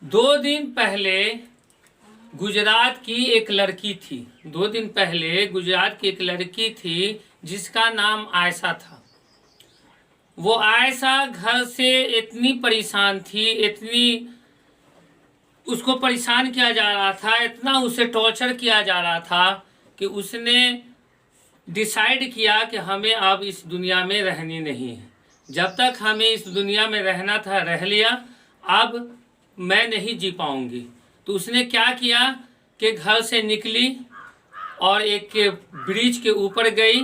दो दिन पहले गुजरात की एक लड़की थी। 2 दिन पहले गुजरात की एक लड़की थी जिसका नाम आयशा था। वो आयशा घर से इतनी परेशान थी, इतनी उसको परेशान किया जा रहा था, इतना उसे टॉर्चर किया जा रहा था कि उसने डिसाइड किया कि हमें अब इस दुनिया में रहनी नहीं है। जब तक हमें इस दुनिया में रहना था रह लिया, अब मैं नहीं जी पाऊंगी। तो उसने क्या किया कि घर से निकली और एक ब्रिज के ऊपर गई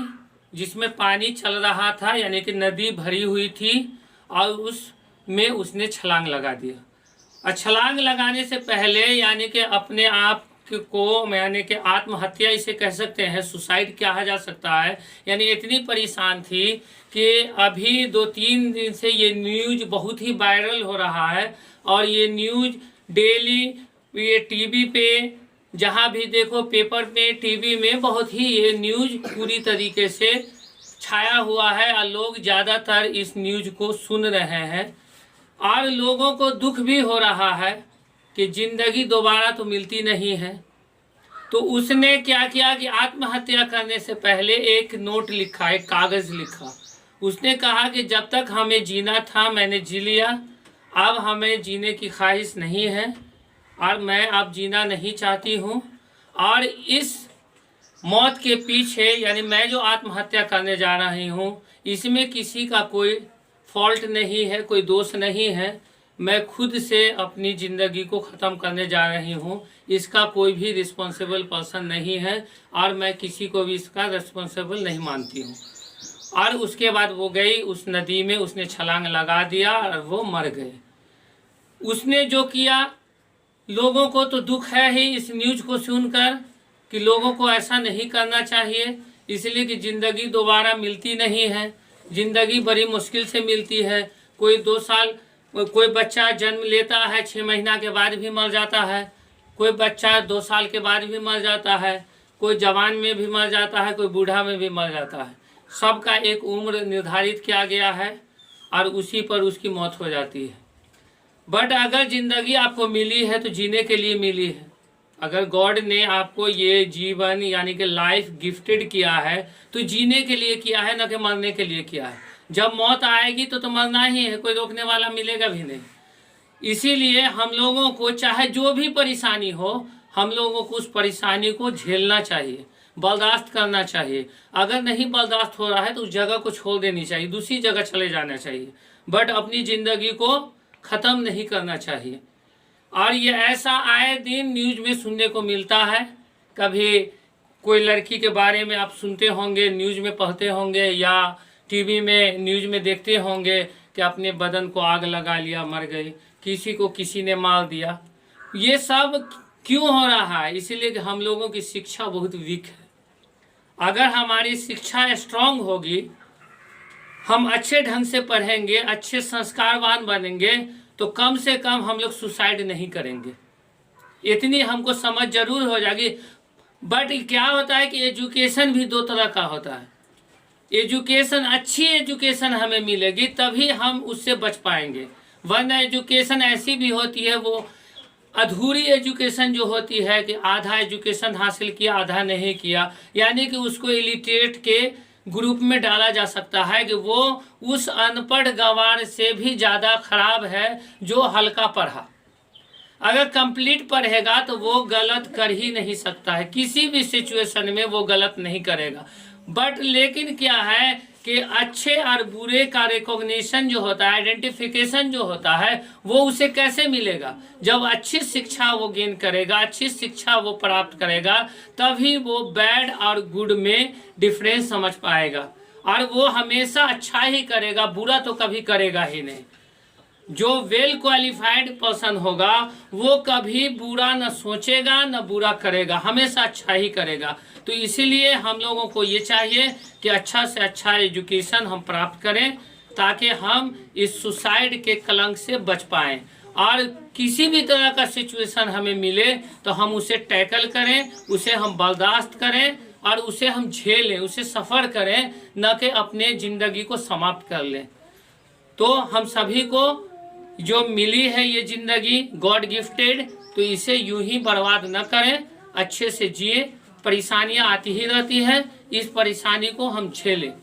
जिसमें पानी चल रहा था, यानी कि नदी भरी हुई थी, और उसमें उसने छलांग लगा दिया। और छलांग लगाने से पहले यानी कि अपने आप को यानी कि आत्महत्या इसे कह सकते हैं, सुसाइड कहा जा सकता है। यानी इतनी परेशान थी कि अभी 2-3 दिन से ये न्यूज़ बहुत ही वायरल हो रहा है, और ये न्यूज़ डेली ये टीवी पे जहाँ भी देखो, पेपर पे, टीवी में बहुत ही ये न्यूज़ पूरी तरीके से छाया हुआ है, और लोग ज़्यादातर इस न्यूज़ को सुन रहे हैं। और लोगों को दुख भी हो रहा है कि ज़िंदगी दोबारा तो मिलती नहीं है। तो उसने क्या किया कि आत्महत्या करने से पहले एक नोट लिखा, एक कागज़ लिखा। उसने कहा कि जब तक हमें जीना था मैंने जी लिया, अब हमें जीने की ख्वाहिश नहीं है, और मैं अब जीना नहीं चाहती हूँ। और इस मौत के पीछे यानी मैं जो आत्महत्या करने जा रही हूँ, इसमें किसी का कोई फॉल्ट नहीं है, कोई दोष नहीं है। मैं खुद से अपनी ज़िंदगी को ख़त्म करने जा रही हूँ, इसका कोई भी रिस्पॉन्सिबल पर्सन नहीं है, और मैं किसी को भी इसका रिस्पॉन्सिबल नहीं मानती हूँ। और उसके बाद वो गई उस नदी में, उसने छलांग लगा दिया और वो मर गए। उसने जो किया, लोगों को तो दुख है ही इस न्यूज़ को सुनकर कि लोगों को ऐसा नहीं करना चाहिए, इसलिए कि ज़िंदगी दोबारा मिलती नहीं है। ज़िंदगी बड़ी मुश्किल से मिलती है। कोई 2 साल कोई बच्चा जन्म लेता है, 6 महीना के बाद भी मर जाता है। कोई बच्चा 2 साल के बाद भी मर जाता है। कोई जवान में भी मर जाता है, कोई बूढ़ा में भी मर जाता है। सबका एक उम्र निर्धारित किया गया है और उसी पर उसकी मौत हो जाती है। बट अगर ज़िंदगी आपको मिली है तो जीने के लिए मिली है। अगर गॉड ने आपको ये जीवन यानी कि लाइफ गिफ्टेड किया है तो जीने के लिए किया है, न कि मरने के लिए किया है। जब मौत आएगी तो मरना ही है, कोई रोकने वाला मिलेगा भी नहीं। इसीलिए हम लोगों को चाहे जो भी परेशानी हो, हम लोगों को उस परेशानी को झेलना चाहिए, बर्दाश्त करना चाहिए। अगर नहीं बर्दाश्त हो रहा है तो उस जगह को छोड़ देनी चाहिए, दूसरी जगह चले जाना चाहिए, बट अपनी ज़िंदगी को ख़त्म नहीं करना चाहिए। और ये ऐसा आए दिन न्यूज़ में सुनने को मिलता है। कभी कोई लड़की के बारे में आप सुनते होंगे, न्यूज़ में पढ़ते होंगे, या टीवी में न्यूज़ में देखते होंगे कि अपने बदन को आग लगा लिया, मर गई, किसी को किसी ने मार दिया। ये सब क्यों हो रहा है? इसलिए कि हम लोगों की शिक्षा बहुत वीक है। अगर हमारी शिक्षा स्ट्रांग होगी, हम अच्छे ढंग से पढ़ेंगे, अच्छे संस्कारवान बनेंगे, तो कम से कम हम लोग सुसाइड नहीं करेंगे। इतनी हमको समझ जरूर हो जाएगी। बट क्या होता है कि एजुकेशन भी 2 तरह का होता है। एजुकेशन, अच्छी एजुकेशन हमें मिलेगी तभी हम उससे बच पाएंगे, वरना एजुकेशन ऐसी भी होती है, वो अधूरी एजुकेशन जो होती है कि आधा एजुकेशन हासिल किया, आधा नहीं किया, यानी कि उसको इलिटरेट के ग्रुप में डाला जा सकता है कि वो उस अनपढ़ गंवार से भी ज़्यादा खराब है जो हल्का पढ़ा। अगर कंप्लीट पढ़ेगा तो वो गलत कर ही नहीं सकता है, किसी भी सिचुएशन में वो गलत नहीं करेगा। बट लेकिन क्या है कि अच्छे और बुरे का रिकॉग्निशन जो होता है, आइडेंटिफिकेशन जो होता है, वो उसे कैसे मिलेगा? जब अच्छी शिक्षा वो गेन करेगा, अच्छी शिक्षा वो प्राप्त करेगा, तभी वो बैड और गुड में डिफरेंस समझ पाएगा, और वो हमेशा अच्छा ही करेगा, बुरा तो कभी करेगा ही नहीं। जो वेल क्वालिफाइड पर्सन होगा वो कभी बुरा न सोचेगा न बुरा करेगा, हमेशा अच्छा ही करेगा। तो इसीलिए हम लोगों को ये चाहिए कि अच्छा से अच्छा एजुकेशन हम प्राप्त करें ताकि हम इस सुसाइड के कलंक से बच पाएँ, और किसी भी तरह का सिचुएशन हमें मिले तो हम उसे टैकल करें, उसे हम बर्दाश्त करें और उसे हम झेलें, उसे सफ़र करें, न कि अपने ज़िंदगी को समाप्त कर लें। तो हम सभी को जो मिली है ये जिंदगी गॉड गिफ्टेड, तो इसे यूं ही बर्बाद न करें, अच्छे से जिए। परेशानियां आती ही रहती है, इस परेशानी को हम झेलें।